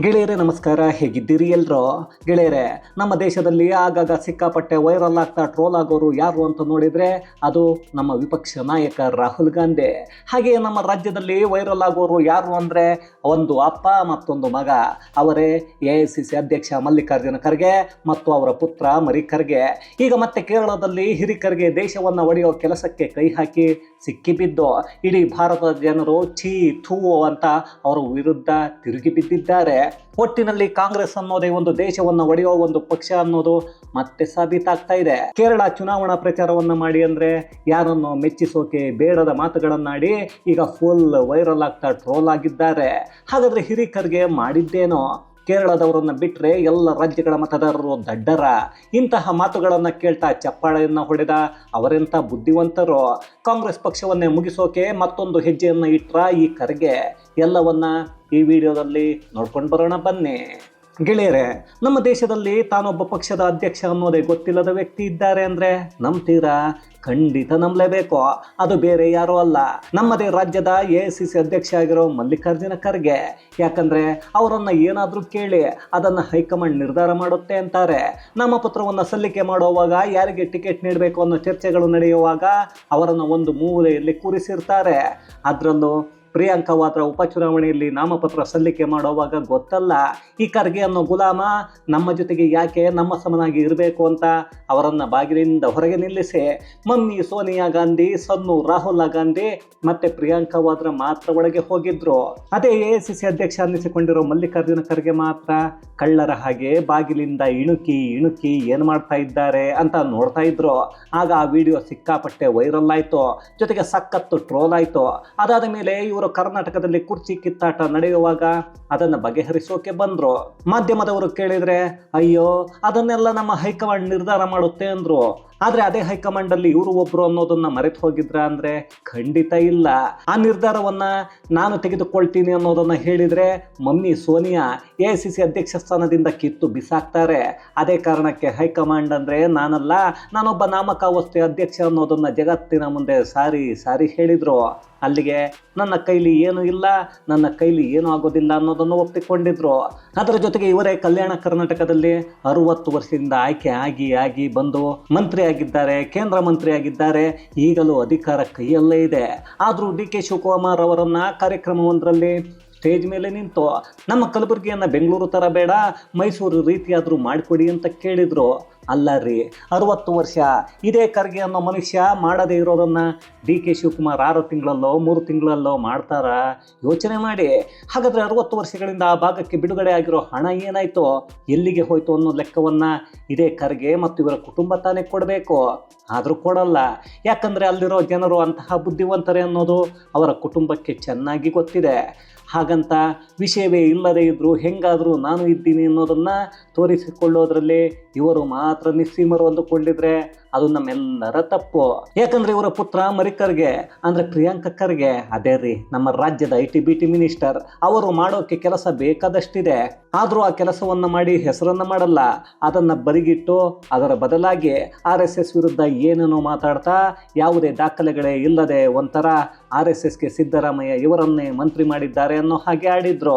ಗೆಳೆಯರೇ ನಮಸ್ಕಾರ, ಹೇಗಿದ್ದೀರಿ ಎಲ್ರೋ? ಗೆಳೆಯರೇ, ನಮ್ಮ ದೇಶದಲ್ಲಿ ಆಗಾಗ ಸಿಕ್ಕಾಪಟ್ಟೆ ವೈರಲ್ ಆಗ್ತಾ ಟ್ರೋಲ್ ಆಗೋರು ಯಾರು ಅಂತ ನೋಡಿದರೆ ಅದು ನಮ್ಮ ವಿಪಕ್ಷ ನಾಯಕ ರಾಹುಲ್ ಗಾಂಧಿ. ಹಾಗೆಯೇ ನಮ್ಮ ರಾಜ್ಯದಲ್ಲಿ ವೈರಲ್ ಆಗೋರು ಯಾರು ಅಂದರೆ ಒಂದು ಅಪ್ಪ ಮತ್ತೊಂದು ಮಗ. ಅವರೇ AICC ಅಧ್ಯಕ್ಷ ಮಲ್ಲಿಕಾರ್ಜುನ ಖರ್ಗೆ ಮತ್ತು ಅವರ ಪುತ್ರ ಮರಿ ಖರ್ಗೆ. ಈಗ ಮತ್ತೆ ಕೇರಳದಲ್ಲಿ ಹಿರಿಕರ್ಗೆ ದೇಶವನ್ನು ಒಡೆಯೋ ಕೆಲಸಕ್ಕೆ ಕೈ ಹಾಕಿ ಸಿಕ್ಕಿಬಿದ್ದು ಇಡೀ ಭಾರತದ ಜನರು ಛೀ ಥೂ ಅಂತ ಅವರ ವಿರುದ್ಧ ತಿರುಗಿ ಬಿದ್ದಿದ್ದಾರೆ. ಒಟ್ಟಿನಲ್ಲಿ ಕಾಂಗ್ರೆಸ್ ಅನ್ನೋದೇ ಒಂದು ದೇಶವನ್ನು ಒಡೆಯೋ ಒಂದು ಪಕ್ಷ ಅನ್ನೋದು ಮತ್ತೆ ಸಾಬೀತಾಗ್ತಾ ಇದೆ. ಕೇರಳ ಚುನಾವಣಾ ಪ್ರಚಾರವನ್ನು ಮಾಡಿ ಅಂದರೆ ಯಾರನ್ನು ಮೆಚ್ಚಿಸೋಕೆ ಬೇಡದ ಮಾತುಗಳನ್ನಾಡಿ ಈಗ ಫುಲ್ ವೈರಲ್ ಆಗ್ತಾ ಟ್ರೋಲ್ ಆಗಿದ್ದಾರೆ. ಹಾಗಾದ್ರೆ ಹಿರಿಕರ್ಗೆ ಮಾಡಿದ್ದೇನೋ? ಕೇರಳದವರನ್ನು ಬಿಟ್ಟರೆ ಎಲ್ಲ ರಾಜ್ಯಗಳ ಮತದಾರರು ದಡ್ಡರ? ಇಂತಹ ಮಾತುಗಳನ್ನು ಕೇಳ್ತಾ ಚಪ್ಪಾಳೆಯನ್ನು ಹೊಡೆದ ಅವರೆಂಥ ಬುದ್ಧಿವಂತರು? ಕಾಂಗ್ರೆಸ್ ಪಕ್ಷವನ್ನೇ ಮುಗಿಸೋಕೆ ಮತ್ತೊಂದು ಹೆಜ್ಜೆಯನ್ನು ಇಟ್ರ ಈ ಖರ್ಗೆ? ಎಲ್ಲವನ್ನ ಈ ವಿಡಿಯೋದಲ್ಲಿ ನೋಡ್ಕೊಂಡು ಬರೋಣ ಬನ್ನಿ. ಗೆಳೆಯರೇ, ನಮ್ಮ ದೇಶದಲ್ಲಿ ತಾನೊಬ್ಬ ಪಕ್ಷದ ಅಧ್ಯಕ್ಷ ಅನ್ನೋದೇ ಗೊತ್ತಿಲ್ಲದ ವ್ಯಕ್ತಿ ಇದ್ದಾರೆ ಅಂದರೆ ನಂಬ್ತೀರಾ? ಖಂಡಿತ ನಂಬಲೇಬೇಕು. ಅದು ಬೇರೆ ಯಾರೂ ಅಲ್ಲ, ನಮ್ಮದೇ ರಾಜ್ಯದ AICC ಅಧ್ಯಕ್ಷ ಆಗಿರೋ ಮಲ್ಲಿಕಾರ್ಜುನ ಖರ್ಗೆ. ಯಾಕಂದರೆ ಅವರನ್ನು ಏನಾದರೂ ಕೇಳಿ ಅದನ್ನು ಹೈಕಮಾಂಡ್ ನಿರ್ಧಾರ ಮಾಡುತ್ತೆ ಅಂತಾರೆ. ನಾಮಪತ್ರವನ್ನು ಸಲ್ಲಿಕೆ ಮಾಡುವಾಗ ಯಾರಿಗೆ ಟಿಕೆಟ್ ನೀಡಬೇಕು ಅನ್ನೋ ಚರ್ಚೆಗಳು ನಡೆಯುವಾಗ ಅವರನ್ನು ಒಂದು ಮೂಲೆಯಲ್ಲಿ ಕೂರಿಸಿರ್ತಾರೆ. ಅದರಲ್ಲೂ ಪ್ರಿಯಾಂಕಾ ವಾದ್ರಾ ಉಪಚುನಾವಣೆಯಲ್ಲಿ ನಾಮಪತ್ರ ಸಲ್ಲಿಕೆ ಮಾಡುವಾಗ ಗೊತ್ತಲ್ಲ, ಈ ಖರ್ಗೆ ಅನ್ನೋ ಗುಲಾಮ ನಮ್ಮ ಜೊತೆಗೆ ಯಾಕೆ ನಮ್ಮ ಸಮನಾಗಿ ಇರಬೇಕು ಅಂತ ಅವರನ್ನು ಬಾಗಿಲಿಂದ ಹೊರಗೆ ನಿಲ್ಲಿಸಿ ಮಮ್ಮಿ ಸೋನಿಯಾ ಗಾಂಧಿ, ಸನ್ನು ರಾಹುಲ್ ಗಾಂಧಿ ಮತ್ತೆ ಪ್ರಿಯಾಂಕಾ ವಾದ್ರಾ ಮಾತ್ರ ಒಳಗೆ ಹೋಗಿದ್ರು. ಅದೇ AICC ಅಧ್ಯಕ್ಷ ಅನ್ನಿಸಿಕೊಂಡಿರೋ ಮಲ್ಲಿಕಾರ್ಜುನ ಖರ್ಗೆ ಮಾತ್ರ ಕಳ್ಳರ ಹಾಗೆ ಬಾಗಿಲಿಂದ ಇಣುಕಿ ಏನು ಮಾಡ್ತಾ ಇದ್ದಾರೆ ಅಂತ ನೋಡ್ತಾ ಇದ್ರು. ಆಗ ಆ ವಿಡಿಯೋ ಸಿಕ್ಕಾಪಟ್ಟೆ ವೈರಲ್ ಆಯಿತು, ಜೊತೆಗೆ ಸಖತ್ತು ಟ್ರೋಲ್ ಆಯಿತು. ಅದಾದ ಮೇಲೆ ಇವರು ಕರ್ನಾಟಕದಲ್ಲಿ ಕುರ್ಚಿ ಕಿತ್ತಾಟ ನಡೆಯುವಾಗ ಅದನ್ನು ಬಗೆಹರಿಸೋಕೆ ಬಂದ್ರು. ಮಾಧ್ಯಮದವರು ಕೇಳಿದ್ರೆ ಅಯ್ಯೋ ಅದನ್ನೆಲ್ಲ ನಮ್ಮ ಹೈಕಮಾಂಡ್ ನಿರ್ಧಾರ ಮಾಡುತ್ತೆ ಅಂದ್ರು. ಆದರೆ ಅದೇ ಹೈಕಮಾಂಡ್ ಅಲ್ಲಿ ಇವರು ಒಬ್ರು ಅನ್ನೋದನ್ನ ಮರೆತು ಹೋಗಿದ್ರ ಅಂದ್ರೆ ಖಂಡಿತ ಇಲ್ಲ. ಆ ನಿರ್ಧಾರವನ್ನ ನಾನು ತೆಗೆದುಕೊಳ್ತೀನಿ ಅನ್ನೋದನ್ನ ಹೇಳಿದ್ರೆ ಮಮ್ಮಿ ಸೋನಿಯಾ AICC ಅಧ್ಯಕ್ಷ ಸ್ಥಾನದಿಂದ ಕಿತ್ತು ಬಿಸಾಕ್ತಾರೆ. ಅದೇ ಕಾರಣಕ್ಕೆ ಹೈಕಮಾಂಡ್ ಅಂದ್ರೆ ನಾನಲ್ಲ, ನಾನೊಬ್ಬ ನಾಮಕಾವಸ್ಥೆ ಅಧ್ಯಕ್ಷ ಅನ್ನೋದನ್ನ ಜಗತ್ತಿನ ಮುಂದೆ ಸಾರಿ ಹೇಳಿದ್ರು. ಅಲ್ಲಿಗೆ ನನ್ನ ಕೈಲಿ ಏನು ಇಲ್ಲ, ನನ್ನ ಕೈಲಿ ಏನು ಆಗೋದಿಲ್ಲ ಅನ್ನೋದನ್ನು ಒಪ್ಪಿಕೊಂಡಿದ್ರು. ಅದರ ಜೊತೆಗೆ ಇವರೇ ಕಲ್ಯಾಣ ಕರ್ನಾಟಕದಲ್ಲಿ 60 ವರ್ಷದಿಂದ ಆಯ್ಕೆ ಆಗಿ ಬಂದು ಮಂತ್ರಿ ಆಗಿದ್ದಾರೆ, ಕೇಂದ್ರ ಮಂತ್ರಿ ಆಗಿದ್ದಾರೆ. ಈಗಲೂ ಅಧಿಕಾರ ಕೈಯಲ್ಲೇ ಇದೆ. ಆದರೂ DK ಶಿವಕುಮಾರ್ ಅವರನ್ನ ಕಾರ್ಯಕ್ರಮವೊಂದರಲ್ಲಿ ಸ್ಟೇಜ್ ಮೇಲೆ ನಿಂತು ನಮ್ಮ ಕಲಬುರಗಿಯನ್ನು ಬೆಂಗಳೂರು ಥರ ಬೇಡ, ಮೈಸೂರು ರೀತಿಯಾದರೂ ಮಾಡಿಕೊಡಿ ಅಂತ ಕೇಳಿದ್ರು. ಅಲ್ಲ ರೀ, 60 ವರ್ಷ ಇದೇ ಖರ್ಗೆ ಅನ್ನೋ ಮನುಷ್ಯ ಮಾಡದೇ ಇರೋದನ್ನು DK ಶಿವಕುಮಾರ್ 6 ತಿಂಗಳಲ್ಲೋ 3 ತಿಂಗಳಲ್ಲೋ ಮಾಡ್ತಾರ? ಯೋಚನೆ ಮಾಡಿ. ಹಾಗಾದರೆ 60 ವರ್ಷಗಳಿಂದ ಆ ಭಾಗಕ್ಕೆ ಬಿಡುಗಡೆ ಆಗಿರೋ ಹಣ ಏನಾಯಿತು, ಎಲ್ಲಿಗೆ ಹೋಯಿತು ಅನ್ನೋ ಲೆಕ್ಕವನ್ನು ಇದೇ ಖರ್ಗೆ ಮತ್ತು ಇವರ ಕುಟುಂಬ ತಾನೇ ಕೊಡಬೇಕು. ಆದರೂ ಕೊಡಲ್ಲ. ಯಾಕಂದರೆ ಅಲ್ಲಿರೋ ಜನರು ಅಂತಹ ಬುದ್ಧಿವಂತರೇ ಅನ್ನೋದು ಅವರ ಕುಟುಂಬಕ್ಕೆ ಚೆನ್ನಾಗಿ ಗೊತ್ತಿದೆ. ಹಾಗಂತ ವಿಷಯವೇ ಇಲ್ಲದೇ ಇದ್ದರೂ ಹೆಂಗಾದರೂ ನಾನು ಇದ್ದೀನಿ ಅನ್ನೋದನ್ನು ತೋರಿಸಿಕೊಳ್ಳೋದ್ರಲ್ಲಿ ಇವರು ಮಾತ್ರ ನಿಸ್ಸೀಮರು ಅಂದುಕೊಂಡಿದ್ರೆ ಅದು ನಮ್ಮೆಲ್ಲರ ತಪ್ಪು. ಯಾಕಂದರೆ ಇವರ ಪುತ್ರ ಮರಿ ಖರ್ಗೆ ಅಂದರೆ ಪ್ರಿಯಾಂಕಾ ಖರ್ಗೆ, ಅದೇ ರೀ ನಮ್ಮ ರಾಜ್ಯದ IT-BT ಮಿನಿಸ್ಟರ್. ಅವರು ಮಾಡೋಕ್ಕೆ ಕೆಲಸ ಬೇಕಾದಷ್ಟಿದೆ. ಆದರೂ ಆ ಕೆಲಸವನ್ನು ಮಾಡಿ ಹೆಸರನ್ನು ಮಾಡಲ್ಲ. ಅದನ್ನು ಬರಿಗಿಟ್ಟು ಅದರ ಬದಲಾಗಿ RSS ವಿರುದ್ಧ ಏನೇನೋ ಮಾತಾಡ್ತಾ ಯಾವುದೇ ದಾಖಲೆಗಳೇ ಇಲ್ಲದೆ ಒಂಥರ RSSಗೆ ಸಿದ್ದರಾಮಯ್ಯ ಇವರನ್ನೇ ಮಂತ್ರಿ ಮಾಡಿದ್ದಾರೆ ಅನ್ನೋ ಹಾಗೆ ಆಡಿದ್ರು.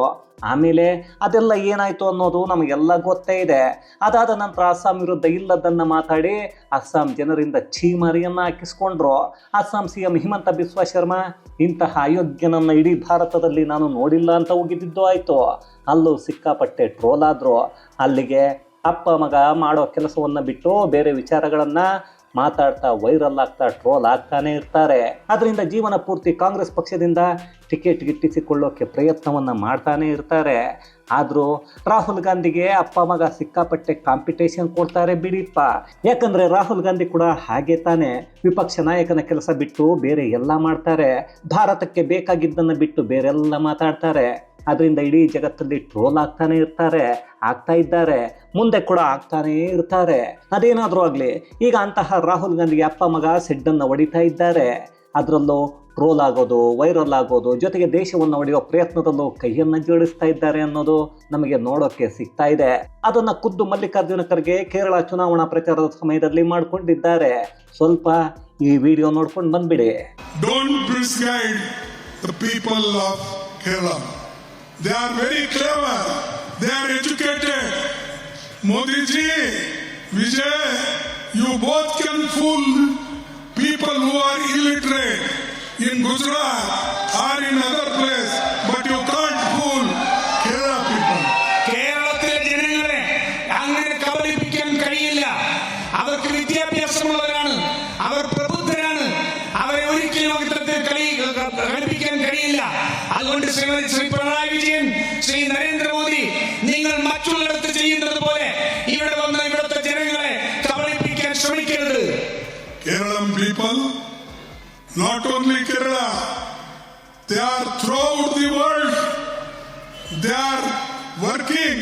ಆಮೇಲೆ ಅದೆಲ್ಲ ಏನಾಯಿತು ಅನ್ನೋದು ನಮಗೆಲ್ಲ ಗೊತ್ತೇ ಇದೆ. ಅದಾದ ನಂತರ ಅಸ್ಸಾಂ ವಿರುದ್ಧ ಇಲ್ಲದನ್ನು ಮಾತಾಡಿ ಅಸ್ಸಾಂ ಜನರಿಂದ ಛೀಮಾರಿಯನ್ನು ಹಾಕಿಸ್ಕೊಂಡ್ರು. ಅಸ್ಸಾಂ CM ಹಿಮಂತ ಬಿಸ್ವಾ ಶರ್ಮಾ ಇಂತಹ ಅಯೋಗ್ಯನನ್ನು ಇಡೀ ಭಾರತದಲ್ಲಿ ನಾನು ನೋಡಿಲ್ಲ ಅಂತ ಉಗಿದಿದ್ದು ಆಯಿತು. ಅಲ್ಲೂ ಸಿಕ್ಕಾಪಟ್ಟೆ ಟ್ರೋಲ್ ಆದರು. ಅಲ್ಲಿಗೆ ಅಪ್ಪ ಮಗ ಮಾಡೋ ಕೆಲಸವನ್ನು ಬಿಟ್ಟು ಬೇರೆ ವಿಚಾರಗಳನ್ನು ಮಾತಾಡ್ತಾ ವೈರಲ್ ಆಗ್ತಾ ಟ್ರೋಲ್ ಆಗ್ತಾನೆ ಇರ್ತಾರೆ. ಅದರಿಂದ ಜೀವನ ಪೂರ್ತಿ ಕಾಂಗ್ರೆಸ್ ಪಕ್ಷದಿಂದ ಟಿಕೆಟ್ ಗಿಟ್ಟಿಸಿಕೊಳ್ಳೋಕೆ ಪ್ರಯತ್ನವನ್ನು ಮಾಡ್ತಾನೆ ಇರ್ತಾರೆ. ಆದರೂ ರಾಹುಲ್ ಗಾಂಧಿಗೆ ಅಪ್ಪ ಮಗ ಸಿಕ್ಕಾಪಟ್ಟೆ ಕಾಂಪಿಟೇಷನ್ ಕೊಡ್ತಾರೆ ಬಿಡಿಪ್ಪ. ಯಾಕಂದರೆ ರಾಹುಲ್ ಗಾಂಧಿ ಕೂಡ ಹಾಗೆ ತಾನೆ, ವಿಪಕ್ಷ ನಾಯಕನ ಕೆಲಸ ಬಿಟ್ಟು ಬೇರೆ ಎಲ್ಲ ಮಾಡ್ತಾರೆ. ಭಾರತಕ್ಕೆ ಬೇಕಾಗಿದ್ದನ್ನು ಬಿಟ್ಟು ಬೇರೆಲ್ಲ ಮಾತಾಡ್ತಾರೆ. ಅದರಿಂದ ಇಡೀ ಜಗತ್ತಲ್ಲಿ ಟ್ರೋಲ್ ಆಗ್ತಾನೆ ಆಗ್ತಾ ಇದ್ದಾರೆ, ಮುಂದೆ ಕೂಡ ಆಗ್ತಾನೇ ಇರ್ತಾರೆ. ಅದೇನಾದರೂ ಆಗಲಿ, ಈಗ ಅಂತಹ ರಾಹುಲ್ ಗಾಂಧಿಗೆ ಅಪ್ಪ ಮಗ ಸೆಡ್ಡನ್ನು ಹೊಡಿತಾ ಇದ್ದಾರೆ. ಅದರಲ್ಲೂ ಟ್ರೋಲ್ ಆಗೋದು, ವೈರಲ್ ಆಗೋದು, ಜೊತೆಗೆ ದೇಶವನ್ನು ಹೊಡೆಯೋ ಪ್ರಯತ್ನದಲ್ಲೂ ಕೈಯನ್ನು ಜೋಡಿಸ್ತಾ ಇದ್ದಾರೆ ಅನ್ನೋದು ನಮಗೆ ನೋಡೋಕ್ಕೆ ಸಿಗ್ತಾ ಇದೆ. ಅದನ್ನು ಖುದ್ದು ಮಲ್ಲಿಕಾರ್ಜುನ ಖರ್ಗೆ ಕೇರಳ ಚುನಾವಣಾ ಪ್ರಚಾರದ ಸಮಯದಲ್ಲಿ ಮಾಡಿಕೊಂಡಿದ್ದಾರೆ. ಸ್ವಲ್ಪ ಈ ವಿಡಿಯೋ ನೋಡ್ಕೊಂಡು ಬಂದ್ಬಿಡಿ. Don't misguide the people of Kerala. They are very clever. they are educated. Modi ji, Vijay, you both can fool people who are illiterate in Gujarat or in other place, but you can't fool Kerala people. കേരളത്തിലെ ജനങ്ങളെ അങ്ങനെ കബളിപ്പിക്കാൻ കഴിയില്ല. അവർക്ക് വിദ്യാഭ്യാസമുള്ളവരാണ്, അവർ പ്രബുദ്ധരാണ്, അവരെ ഒരിക്കലും അത്തരത്തിൽ കളിപ്പിക്കാൻ കഴിയില്ല. അതുകൊണ്ട് ശ്രീ പിണറായി വിജയൻ, ശ്രീ നരേന്ദ്രമോദി, നിങ്ങൾ മറ്റുള്ളിടത്ത് ചെയ്യുന്നത് പോലെ ഇവിടെ വന്ന് ഇവിടുത്തെ ജനങ്ങളെ കബളിപ്പിക്കാൻ ശ്രമിക്കരുത്. Kerala people, not only Kerala, they are throughout the world. They are working,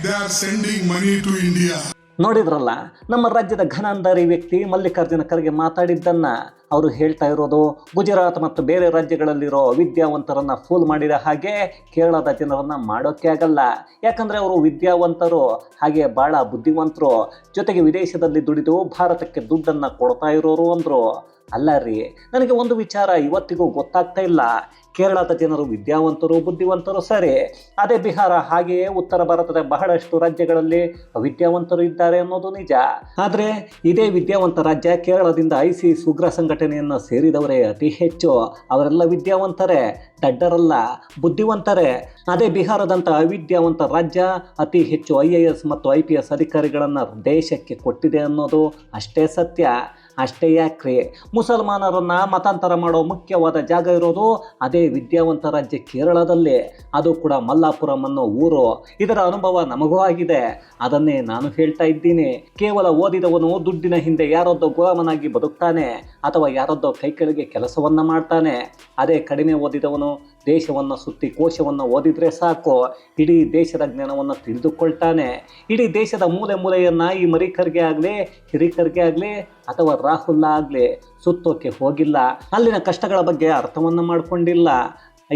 they are sending money to India. ನೋಡಿದ್ರಲ್ಲ, ನಮ್ಮ ರಾಜ್ಯದ ಘನಾಂಧಾರಿ ವ್ಯಕ್ತಿ ಮಲ್ಲಿಕಾರ್ಜುನ ಖರ್ಗೆ ಮಾತಾಡಿದ್ದನ್ನ. ಅವರು ಹೇಳ್ತಾ ಇರೋದು ಗುಜರಾತ್ ಮತ್ತು ಬೇರೆ ರಾಜ್ಯಗಳಲ್ಲಿರೋ ವಿದ್ಯಾವಂತರನ್ನ ಫೂಲ್ ಮಾಡಿದ ಹಾಗೆ ಕೇರಳದ ಜನರನ್ನ ಮಾಡೋಕ್ಕೆ ಆಗಲ್ಲ. ಯಾಕಂದ್ರೆ ಅವರು ವಿದ್ಯಾವಂತರು, ಹಾಗೆ ಬಹಳ ಬುದ್ಧಿವಂತರು, ಜೊತೆಗೆ ವಿದೇಶದಲ್ಲಿ ದುಡಿದು ಭಾರತಕ್ಕೆ ದುಡ್ಡನ್ನ ಕೊಡ್ತಾ ಇರೋರು ಅಂದ್ರು. ಅಲ್ಲ ರೀ, ನನಗೆ ಒಂದು ವಿಚಾರ ಇವತ್ತಿಗೂ ಗೊತ್ತಾಗ್ತಾ ಇಲ್ಲ. ಕೇರಳದ ಜನರು ವಿದ್ಯಾವಂತರು, ಬುದ್ಧಿವಂತರು ಸರಿ, ಅದೇ ಬಿಹಾರ ಹಾಗೆಯೇ ಉತ್ತರ ಭಾರತದ ಬಹಳಷ್ಟು ರಾಜ್ಯಗಳಲ್ಲಿ ವಿದ್ಯಾವಂತರು ಇದ್ದಾರೆ ಅನ್ನೋದು ನಿಜ. ಆದರೆ ಇದೇ ವಿದ್ಯಾವಂತ ರಾಜ್ಯ ಕೇರಳದಿಂದ ISIS ಉಗ್ರ ಸಂಘಟನೆಯನ್ನು ಸೇರಿದವರೇ ಅತಿ ಹೆಚ್ಚು. ಅವರೆಲ್ಲ ವಿದ್ಯಾವಂತರೇ, ದಡ್ಡರಲ್ಲ, ಬುದ್ಧಿವಂತರೇ. ಅದೇ ಬಿಹಾರದಂಥ ಅವಿದ್ಯಾವಂತ ರಾಜ್ಯ ಅತಿ ಹೆಚ್ಚು IAS ಮತ್ತು IPS ಅಧಿಕಾರಿಗಳನ್ನು ದೇಶಕ್ಕೆ ಕೊಟ್ಟಿದೆ ಅನ್ನೋದು ಅಷ್ಟೇ ಸತ್ಯ. ಅಷ್ಟೇ ಯಾಕ್ರಿ, ಮುಸಲ್ಮಾನರನ್ನ ಮತಾಂತರ ಮಾಡೋ ಮುಖ್ಯವಾದ ಜಾಗ ಇರೋದು ಅದೇ ವಿದ್ಯಾವಂತ ರಾಜ್ಯ ಕೇರಳದಲ್ಲಿ, ಅದು ಕೂಡ ಮಲ್ಲಾಪುರಂ ಅನ್ನೋ ಊರು. ಇದರ ಅನುಭವ ನಮಗೂ ಆಗಿದೆ, ಅದನ್ನೇ ನಾನು ಹೇಳ್ತಾ ಇದ್ದೀನಿ. ಕೇವಲ ಓದಿದವನು ದುಡ್ಡಿನ ಹಿಂದೆ ಯಾರದ್ದೋ ಗುಲಾಮನಾಗಿ ಬದುಕ್ತಾನೆ ಅಥವಾ ಯಾರದ್ದೋ ಕೈ ಕೆಳಗೆ ಕೆಲಸವನ್ನ ಮಾಡ್ತಾನೆ. ಅದೇ ಕಡಿಮೆ ಓದಿದವನು ದೇಶವನ್ನು ಸುತ್ತಿ ಕೋಶವನ್ನು ಓದಿದ್ರೆ ಸಾಕು, ಇಡೀ ದೇಶದ ಜ್ಞಾನವನ್ನು ತಿಳಿದುಕೊಳ್ತಾನೆ. ಇಡೀ ದೇಶದ ಮೂಲೆ ಮೂಲೆಯನ್ನ ಈ ಮರಿಕರ್ಗೆ ಆಗಲಿ, ಹಿರಿಕರ್ಗೆ ಆಗಲಿ ಅಥವಾ ರಾಹುಲ್ ಆಗಲಿ ಸುತ್ತೋಕೆ ಹೋಗಿಲ್ಲ. ಅಲ್ಲಿನ ಕಷ್ಟಗಳ ಬಗ್ಗೆ ಅರ್ಥವನ್ನು ಮಾಡಿಕೊಂಡಿಲ್ಲ.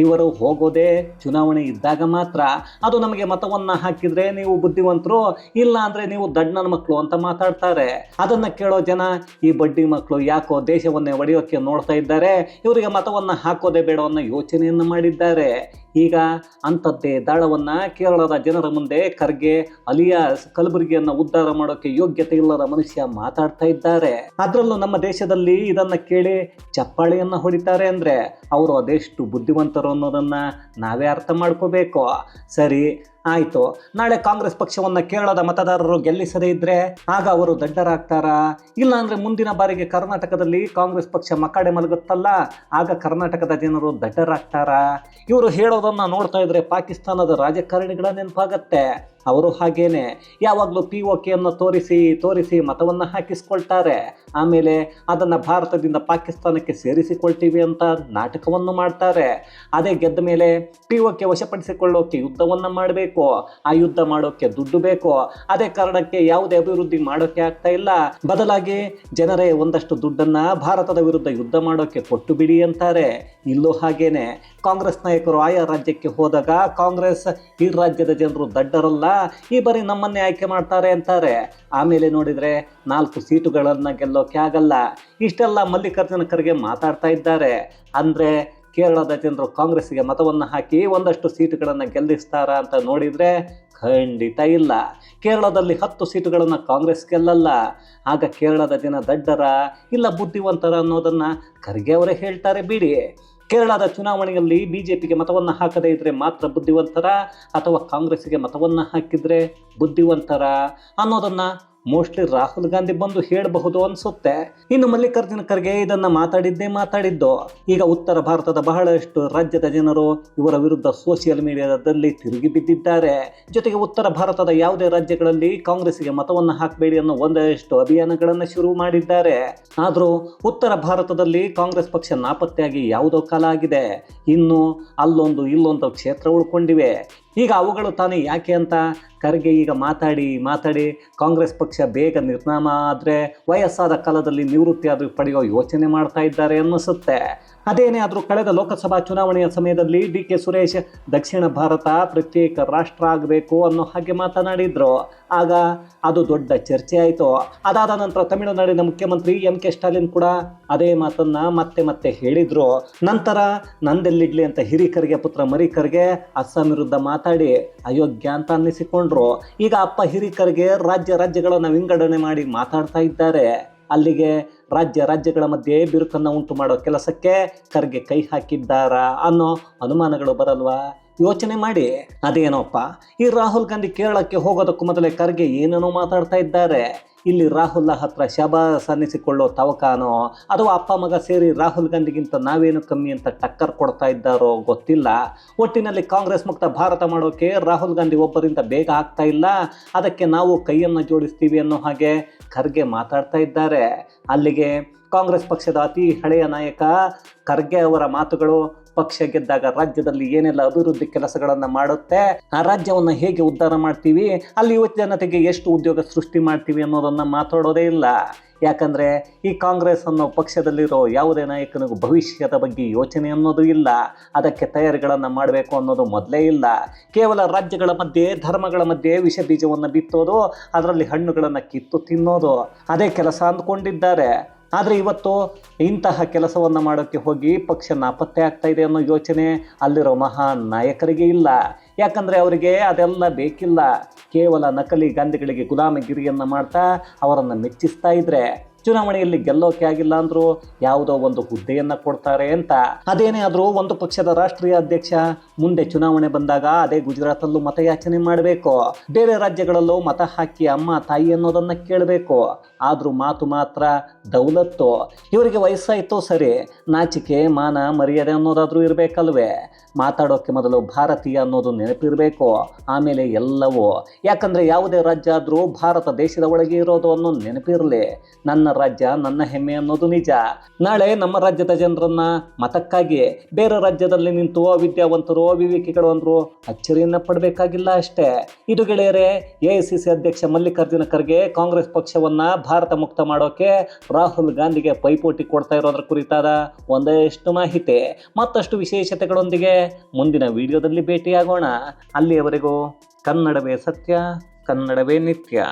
ಇವರು ಹೋಗೋದೇ ಚುನಾವಣೆ ಇದ್ದಾಗ ಮಾತ್ರ. ಅದು ನಮಗೆ ಮತವನ್ನು ಹಾಕಿದ್ರೆ ನೀವು ಬುದ್ಧಿವಂತರು, ಇಲ್ಲ ಅಂದರೆ ನೀವು ದಡ್ಡನ ಮಕ್ಕಳು ಅಂತ ಮಾತಾಡ್ತಾರೆ. ಅದನ್ನು ಕೇಳೋ ಜನ ಈ ಬಡ್ಡಿ ಮಕ್ಕಳು ಯಾಕೋ ದೇಶವನ್ನೇ ಒಡೆಯೋಕ್ಕೆ ನೋಡ್ತಾ ಇದ್ದಾರೆ, ಇವರಿಗೆ ಮತವನ್ನು ಹಾಕೋದೇ ಬೇಡ ಅನ್ನೋ ಯೋಚನೆಯನ್ನು ಮಾಡಿದ್ದಾರೆ. ಈಗ ಅಂಥದ್ದೇ ದಾಳವನ್ನು ಕೇರಳದ ಜನರ ಮುಂದೆ ಖರ್ಗೆ ಅಲಿಯಾಸ್ ಕಲಬುರಗಿಯನ್ನು ಉದ್ಧಾರ ಮಾಡೋಕ್ಕೆ ಯೋಗ್ಯತೆ ಇಲ್ಲದ ಮನುಷ್ಯ ಮಾತಾಡ್ತಾ ಇದ್ದಾರೆ. ಅದರಲ್ಲೂ ನಮ್ಮ ದೇಶದಲ್ಲಿ ಇದನ್ನು ಕೇಳಿ ಚಪ್ಪಾಳೆಯನ್ನು ಹೊಡಿತಾರೆ ಅಂದರೆ ಅವರು ಅದೆಷ್ಟು ಬುದ್ಧಿವಂತರು ಅನ್ನೋದನ್ನು ನಾವೇ ಅರ್ಥ ಮಾಡ್ಕೋಬೇಕು. ಸರಿ ಆಯಿತು, ನಾಳೆ ಕಾಂಗ್ರೆಸ್ ಪಕ್ಷವನ್ನು ಕೇರಳದ ಮತದಾರರು ಗೆಲ್ಲಿಸದೇ ಇದ್ದರೆ ಆಗ ಅವರು ದಡ್ಡರಾಗ್ತಾರಾ? ಇಲ್ಲ ಅಂದರೆ ಮುಂದಿನ ಬಾರಿಗೆ ಕರ್ನಾಟಕದಲ್ಲಿ ಕಾಂಗ್ರೆಸ್ ಪಕ್ಷ ಮಕಾಡೆ ಮಲಗುತ್ತಲ್ಲ, ಆಗ ಕರ್ನಾಟಕದ ಜನರು ದಡ್ಡರಾಗ್ತಾರಾ? ಇವರು ಹೇಳೋದನ್ನು ನೋಡ್ತಾ ಇದ್ರೆ ಪಾಕಿಸ್ತಾನದ ರಾಜಕಾರಣಿಗಳ ನೆನಪಾಗತ್ತೆ. ಅವರು ಹಾಗೇನೆ ಯಾವಾಗಲೂ POKಯನ್ನು ತೋರಿಸಿ ಮತವನ್ನು ಹಾಕಿಸ್ಕೊಳ್ತಾರೆ. ಆಮೇಲೆ ಅದನ್ನು ಭಾರತದಿಂದ ಪಾಕಿಸ್ತಾನಕ್ಕೆ ಸೇರಿಸಿಕೊಳ್ತೀವಿ ಅಂತ ನಾಟಕವನ್ನು ಮಾಡ್ತಾರೆ. ಅದೇ ಗೆದ್ದ ಮೇಲೆ POK ವಶಪಡಿಸಿಕೊಳ್ಳೋಕೆ ಯುದ್ಧವನ್ನು ಮಾಡಬೇಕು, ಆ ಯುದ್ಧ ಮಾಡೋಕ್ಕೆ ದುಡ್ಡು ಬೇಕು. ಅದೇ ಕಾರಣಕ್ಕೆ ಯಾವುದೇ ಅಭಿವೃದ್ಧಿ ಮಾಡೋಕ್ಕೆ ಆಗ್ತಾ ಇಲ್ಲ. ಬದಲಾಗಿ ಜನರೇ ಒಂದಷ್ಟು ದುಡ್ಡನ್ನು ಭಾರತದ ವಿರುದ್ಧ ಯುದ್ಧ ಮಾಡೋಕ್ಕೆ ಕೊಟ್ಟು ಬಿಡಿ ಅಂತಾರೆ. ಇಲ್ಲೂ ಹಾಗೇನೆ ಕಾಂಗ್ರೆಸ್ ನಾಯಕರು ಆಯಾ ರಾಜ್ಯಕ್ಕೆ ಹೋದಾಗ ಕಾಂಗ್ರೆಸ್ ಈ ರಾಜ್ಯದ ಜನರು ದಡ್ಡರಲ್ಲ, ಈ ಬಾರಿ ನಮ್ಮನ್ನೇ ಆಯ್ಕೆ ಮಾಡ್ತಾರೆ ಅಂತಾರೆ. ಆಮೇಲೆ ನೋಡಿದರೆ 4 ಸೀಟುಗಳನ್ನು ಗೆಲ್ಲೋಕೆ ಆಗಲ್ಲ. ಇಷ್ಟೆಲ್ಲ ಮಲ್ಲಿಕಾರ್ಜುನ ಖರ್ಗೆ ಮಾತಾಡ್ತಾ ಇದ್ದಾರೆ ಅಂದರೆ ಕೇರಳದ ಜನರು ಕಾಂಗ್ರೆಸ್ಗೆ ಮತವನ್ನು ಹಾಕಿ ಒಂದಷ್ಟು ಸೀಟುಗಳನ್ನು ಗೆಲ್ಲಿಸ್ತಾರ ಅಂತ ನೋಡಿದರೆ ಖಂಡಿತ ಇಲ್ಲ. ಕೇರಳದಲ್ಲಿ 10 ಸೀಟುಗಳನ್ನು ಕಾಂಗ್ರೆಸ್ ಗೆಲ್ಲಲ್ಲ. ಆಗ ಕೇರಳದ ಜನ ದಡ್ಡರ ಇಲ್ಲ ಬುದ್ಧಿವಂತರ ಅನ್ನೋದನ್ನು ಖರ್ಗೆ ಅವರೇ ಹೇಳ್ತಾರೆ ಬಿಡಿ. ಕೇರಳದ ಚುನಾವಣೆಯಲ್ಲಿ BJPಗೆ ಮತವನ್ನು ಹಾಕದೇ ಇದ್ದರೆ ಮಾತ್ರ ಬುದ್ಧಿವಂತರ ಅಥವಾ ಕಾಂಗ್ರೆಸ್ಗೆ ಮತವನ್ನು ಹಾಕಿದರೆ ಬುದ್ಧಿವಂತರ ಅನ್ನೋದನ್ನು ಮೋಸ್ಟ್ಲಿ ರಾಹುಲ್ ಗಾಂಧಿ ಬಂದು ಹೇಳಬಹುದು ಅನಿಸುತ್ತೆ. ಇನ್ನು ಮಲ್ಲಿಕಾರ್ಜುನ ಖರ್ಗೆ ಇದನ್ನು ಮಾತಾಡಿದ್ದು. ಈಗ ಉತ್ತರ ಭಾರತದ ಬಹಳಷ್ಟು ರಾಜ್ಯದ ಜನರು ಇವರ ವಿರುದ್ಧ ಸೋಷಿಯಲ್ ಮೀಡಿಯಾದಲ್ಲಿ ತಿರುಗಿ ಬಿದ್ದಿದ್ದಾರೆ. ಜೊತೆಗೆ ಉತ್ತರ ಭಾರತದ ಯಾವುದೇ ರಾಜ್ಯಗಳಲ್ಲಿ ಕಾಂಗ್ರೆಸ್ಗೆ ಮತವನ್ನು ಹಾಕಬೇಡಿ ಅನ್ನೋ ಒಂದಷ್ಟು ಅಭಿಯಾನಗಳನ್ನು ಶುರು ಮಾಡಿದ್ದಾರೆ. ಆದರೂ ಉತ್ತರ ಭಾರತದಲ್ಲಿ ಕಾಂಗ್ರೆಸ್ ಪಕ್ಷ ನಾಪತ್ತೆಯಾಗಿ ಯಾವುದೋ ಕಾಲ ಆಗಿದೆ. ಇನ್ನು ಅಲ್ಲೊಂದು ಇಲ್ಲೊಂದು ಕ್ಷೇತ್ರ ಉಳ್ಕೊಂಡಿವೆ. ಈಗ ಅವುಗಳು ತಾನೇ ಯಾಕೆ ಅಂತ ಖರ್ಗೆ ಈಗ ಮಾತಾಡಿ ಕಾಂಗ್ರೆಸ್ ಪಕ್ಷ ಬೇಗ ನಿರ್ನಾಮ ಆದರೆ ವಯಸ್ಸಾದ ಕಾಲದಲ್ಲಿ ನಿವೃತ್ತಿ ಆದರೂ ಪಡೆಯೋ ಯೋಚನೆ ಮಾಡ್ತಾ ಇದ್ದಾರೆ ಅನ್ನಿಸುತ್ತೆ. ಅದೇನೇ ಆದರೂ ಕಳೆದ ಲೋಕಸಭಾ ಚುನಾವಣೆಯ ಸಮಯದಲ್ಲಿ DK ಸುರೇಶ್ ದಕ್ಷಿಣ ಭಾರತ ಪ್ರತ್ಯೇಕ ರಾಷ್ಟ್ರ ಆಗಬೇಕು ಅನ್ನೋ ಹಾಗೆ ಮಾತನಾಡಿದ್ರು. ಆಗ ಅದು ದೊಡ್ಡ ಚರ್ಚೆ ಆಯಿತು. ಅದಾದ ನಂತರ ತಮಿಳುನಾಡಿನ ಮುಖ್ಯಮಂತ್ರಿ MK ಸ್ಟಾಲಿನ್ ಕೂಡ ಅದೇ ಮಾತನ್ನ ಮತ್ತೆ ಹೇಳಿದ್ರು. ನಂತರ ನಂದೆಲ್ಲಿಡ್ಲಿ ಅಂತ ಹಿರಿಕರಿಗೆ ಪುತ್ರ ಮರಿಕರಿಗೆ ಅಸ್ಸಾಂ ವಿರುದ್ಧ ಮಾತಾಡಿ ಅಯೋಗ್ಯ ಅಂತ ಅನ್ನಿಸಿಕೊಂಡ್ರು. ಈಗ ಅಪ್ಪ ಹಿರಿಕರಿಗೆ ರಾಜ್ಯಗಳನ್ನು ವಿಂಗಡಣೆ ಮಾಡಿ ಮಾತಾಡ್ತಾ ಇದ್ದಾರೆ. ಅಲ್ಲಿಗೆ ರಾಜ್ಯಗಳ ಮಧ್ಯೆ ಬಿರುಕನ್ನು ಉಂಟು ಮಾಡೋ ಕೆಲಸಕ್ಕೆ ಖರ್ಗೆ ಕೈ ಹಾಕಿದ್ದಾರಾ ಅನ್ನೋ ಅನುಮಾನಗಳು ಬರಲ್ವಾ? ಯೋಚನೆ ಮಾಡಿ. ಅದೇನೋಪ್ಪ, ಈ ರಾಹುಲ್ ಗಾಂಧಿ ಕೇರಳಕ್ಕೆ ಹೋಗೋದಕ್ಕೂ ಮೊದಲೇ ಖರ್ಗೆ ಏನೇನೋ ಮಾತಾಡ್ತಾ ಇದ್ದಾರೆ. ಇಲ್ಲಿ ರಾಹುಲ್ ಹತ್ರ ಶಬಾಸ್ ಅನ್ನಿಸಿಕೊಳ್ಳೋ ತವಕಾನೋ ಅಥವಾ ಅಪ್ಪ ಮಗ ಸೇರಿ ರಾಹುಲ್ ಗಾಂಧಿಗಿಂತ ನಾವೇನು ಕಮ್ಮಿ ಅಂತ ಟಕ್ಕರ್ ಕೊಡ್ತಾ ಇದ್ದಾರೋ ಗೊತ್ತಿಲ್ಲ. ಒಟ್ಟಿನಲ್ಲಿ ಕಾಂಗ್ರೆಸ್ ಮುಕ್ತ ಭಾರತ ಮಾಡೋಕೆ ರಾಹುಲ್ ಗಾಂಧಿ ಒಬ್ಬರಿಂದ ಬೇಗ ಆಗ್ತಾ ಇಲ್ಲ, ಅದಕ್ಕೆ ನಾವು ಕೈಯನ್ನು ಜೋಡಿಸ್ತೀವಿ ಅನ್ನೋ ಹಾಗೆ ಖರ್ಗೆ ಮಾತಾಡ್ತಾ ಇದ್ದಾರೆ. ಅಲ್ಲಿಗೆ ಕಾಂಗ್ರೆಸ್ ಪಕ್ಷದ ಅತಿ ಹಳೆಯ ನಾಯಕ ಖರ್ಗೆ ಅವರ ಮಾತುಗಳು ಪಕ್ಷ ಗೆದ್ದಾಗ ರಾಜ್ಯದಲ್ಲಿ ಏನೆಲ್ಲ ಅಭಿವೃದ್ಧಿ ಕೆಲಸಗಳನ್ನು ಮಾಡುತ್ತೆ, ಆ ರಾಜ್ಯವನ್ನು ಹೇಗೆ ಉದ್ಧಾರ ಮಾಡ್ತೀವಿ, ಅಲ್ಲಿ ಯುವ ಜನತೆಗೆ ಎಷ್ಟು ಉದ್ಯೋಗ ಸೃಷ್ಟಿ ಮಾಡ್ತೀವಿ ಅನ್ನೋದನ್ನು ಮಾತಾಡೋದೇ ಇಲ್ಲ. ಯಾಕಂದರೆ ಈ ಕಾಂಗ್ರೆಸ್ ಅನ್ನೋ ಪಕ್ಷದಲ್ಲಿರೋ ಯಾವುದೇ ನಾಯಕನಿಗೂ ಭವಿಷ್ಯದ ಬಗ್ಗೆ ಯೋಚನೆ ಅನ್ನೋದು ಇಲ್ಲ, ಅದಕ್ಕೆ ತಯಾರಿಗಳನ್ನು ಮಾಡಬೇಕು ಅನ್ನೋದು ಮೊದಲೇ ಇಲ್ಲ. ಕೇವಲ ರಾಜ್ಯಗಳ ಮಧ್ಯೆ ಧರ್ಮಗಳ ಮಧ್ಯೆ ವಿಷ ಬೀಜವನ್ನು ಬಿತ್ತೋದು, ಅದರಲ್ಲಿ ಹಣ್ಣುಗಳನ್ನು ಕಿತ್ತು ತಿನ್ನೋದು, ಅದೇ ಕೆಲಸ ಅಂದ್ಕೊಂಡಿದ್ದಾರೆ. ಆದರೆ ಇವತ್ತು ಇಂತಹ ಕೆಲಸವನ್ನು ಮಾಡೋಕ್ಕೆ ಹೋಗಿ ಪಕ್ಷ ನಾಪತ್ತೆ ಆಗ್ತಾ ಇದೆ ಅನ್ನೋ ಯೋಚನೆ ಅಲ್ಲಿರೋ ಮಹಾನ್ ನಾಯಕರಿಗೆ ಇಲ್ಲ. ಯಾಕಂದರೆ ಅವರಿಗೆ ಅದೆಲ್ಲ ಬೇಕಿಲ್ಲ. ಕೇವಲ ನಕಲಿ ಗಾಂಧಿಗಳಿಗೆ ಗುಲಾಮಗಿರಿಯನ್ನು ಮಾಡ್ತಾ ಅವರನ್ನು ಮೆಚ್ಚಿಸ್ತಾ ಇದ್ರೆ ಚುನಾವಣೆಯಲ್ಲಿ ಗೆಲ್ಲೋಕೆ ಆಗಿಲ್ಲ ಅಂದರೂ ಯಾವುದೋ ಒಂದು ಹುದ್ದೆಯನ್ನು ಕೊಡ್ತಾರೆ ಅಂತ. ಅದೇನೇ ಆದರೂ ಒಂದು ಪಕ್ಷದ ರಾಷ್ಟ್ರೀಯ ಅಧ್ಯಕ್ಷ ಮುಂದೆ ಚುನಾವಣೆ ಬಂದಾಗ ಅದೇ ಗುಜರಾತಲ್ಲೂ ಮತಯಾಚನೆ ಮಾಡಬೇಕು, ಬೇರೆ ರಾಜ್ಯಗಳಲ್ಲೂ ಮತ ಹಾಕಿ ಅಮ್ಮ ತಾಯಿ ಅನ್ನೋದನ್ನು ಕೇಳಬೇಕು. ಆದರೂ ಮಾತು ಮಾತ್ರ ದೌಲತ್ತು. ಇವರಿಗೆ ವಯಸ್ಸಾಯಿತೋ ಸರಿ, ನಾಚಿಕೆ ಮಾನ ಮರ್ಯಾದೆ ಅನ್ನೋದಾದರೂ ಇರಬೇಕಲ್ವೇ? ಮಾತಾಡೋಕ್ಕೆ ಮೊದಲು ಭಾರತೀಯ ಅನ್ನೋದು ನೆನಪಿರಬೇಕು, ಆಮೇಲೆ ಎಲ್ಲವೂ. ಯಾಕಂದರೆ ಯಾವುದೇ ರಾಜ್ಯ ಆದರೂ ಭಾರತ ದೇಶದ ಒಳಗೆ ಇರೋದು ಅನ್ನೋ ನೆನಪಿರಲಿ. ನನ್ನ ರಾಜ್ಯ ನನ್ನ ಹೆಮ್ಮೆ ಅನ್ನೋದು ನಿಜ. ನಾಳೆ ನಮ್ಮ ರಾಜ್ಯದ ಜನರನ್ನ ಮತಕ್ಕಾಗಿ ಬೇರೆ ರಾಜ್ಯದಲ್ಲಿ ನಿಂತು ಅವಿದ್ಯಾವಂತರು ಅವಿವೇಕಿಗಳು ಅಂದರು ಅಚ್ಚರಿಯನ್ನು ಪಡಬೇಕಾಗಿಲ್ಲ ಅಷ್ಟೇ. ಇದು ಗೆಳೆಯರೆ, AICC ಅಧ್ಯಕ್ಷ ಮಲ್ಲಿಕಾರ್ಜುನ ಖರ್ಗೆ ಕಾಂಗ್ರೆಸ್ ಪಕ್ಷವನ್ನು ಭಾರತ ಮುಕ್ತ ಮಾಡೋಕೆ ರಾಹುಲ್ ಗಾಂಧಿಗೆ ಪೈಪೋಟಿ ಕೊಡ್ತಾ ಇರೋದ್ರ ಕುರಿತಾದ ಒಂದಷ್ಟು ಮಾಹಿತಿ. ಮತ್ತಷ್ಟು ವಿಶೇಷತೆಗಳೊಂದಿಗೆ ಮುಂದಿನ ವಿಡಿಯೋದಲ್ಲಿ ಭೇಟಿಯಾಗೋಣ. ಅಲ್ಲಿಯವರೆಗೂ ಕನ್ನಡವೇ ಸತ್ಯ, ಕನ್ನಡವೇ ನಿತ್ಯ.